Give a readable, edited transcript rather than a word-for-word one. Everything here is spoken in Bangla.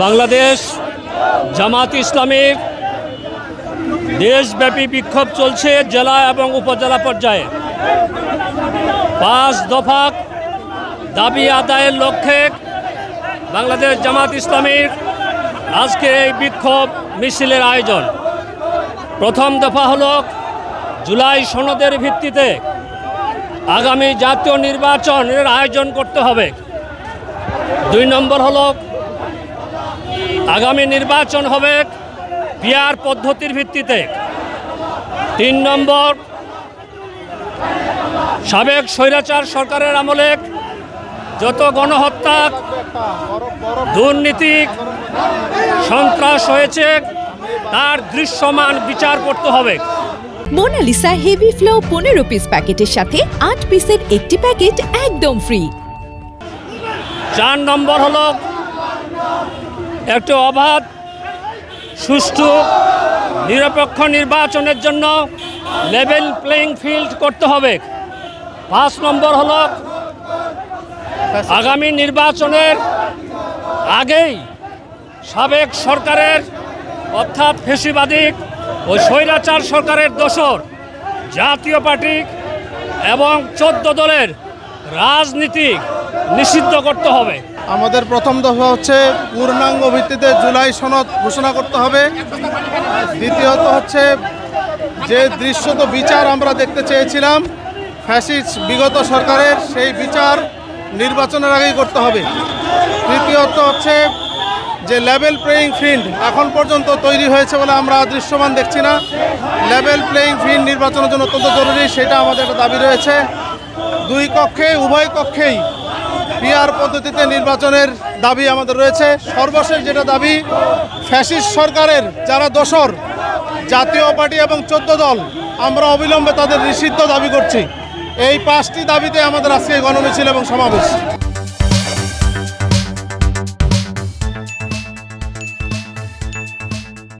বাংলাদেশ জামাত ইসলামীর দেশব্যাপী বিক্ষোভ চলছে জেলা এবং উপজেলা পর্যায়ে। 5 দফা দাবি আদায়ের লক্ষ্যে বাংলাদেশ জামাত ইসলামীর আজকে এই বিক্ষোভ মিছিলের আয়োজন। প্রথম দফা হলো জুলাই সনদের ভিত্তিতে আগামী জাতীয় নির্বাচনের আয়োজন করতে হবে। 2 নম্বর হলো আগামী নির্বাচন হবে পিআর পদ্ধতির ভিত্তিতে। 3 নম্বর সাবেক স্বৈরাচার সরকারের আমলে যত গণহত্যা, দুর্নীতি, সন্ত্রাস হয়েছে তার দৃশ্যমান বিচার করতে হবে। মোনালিসা হেভি ফ্লো 15 পিস প্যাকেটের সাথে 8 পিসের একটি প্যাকেট একদম ফ্রি। 4 নম্বর হলো একটি অবাধ, সুষ্ঠু, নিরপেক্ষ নির্বাচনের জন্য লেভেল প্লেইং ফিল্ড করতে হবে। 5 নম্বর হলো আগামী নির্বাচনের আগেই সাবেক সরকারের অর্থাৎ ফ্যাসিবাদী ও স্বৈরাচার সরকারের দোসর জাতীয় পার্টি এবং 14 দলের রাজনীতি নিষিদ্ধ করতে হবে। আমাদের প্রথম দফা হচ্ছে পূর্ণাঙ্গ ভিত্তিতে জুলাই সনদ ঘোষণা করতে হবে। দ্বিতীয়ত হচ্ছে যে দৃশ্যত বিচার আমরা দেখতে চেয়েছিলাম ফ্যাসিস্ট বিগত সরকারের, সেই বিচার নির্বাচনের আগেই করতে হবে। তৃতীয়ত হচ্ছে যে লেভেল প্লেয়িং ফিল্ড এখন পর্যন্ত তৈরি হয়েছে বলে আমরা দৃশ্যমান দেখছি না। লেভেল প্লেয়িং ফিল্ড নির্বাচনের জন্য অত্যন্ত জরুরি, সেটা আমাদের একটা দাবি রয়েছে। 2 কক্ষে উভয় পক্ষেই পিআর পদ্ধতিতে নির্বাচনের দাবি আমাদের রয়েছে। সর্বশেষ যেটা দাবি, ফ্যাসিস্ট সরকারের যারা দোসর জাতীয় পার্টি এবং 14 দল, আমরা অবিলম্বে তাদের নিষিদ্ধ দাবি করছি। এই 5টি দাবিতে আমাদের আজকে গণমিছিল এবং সমাবেশ।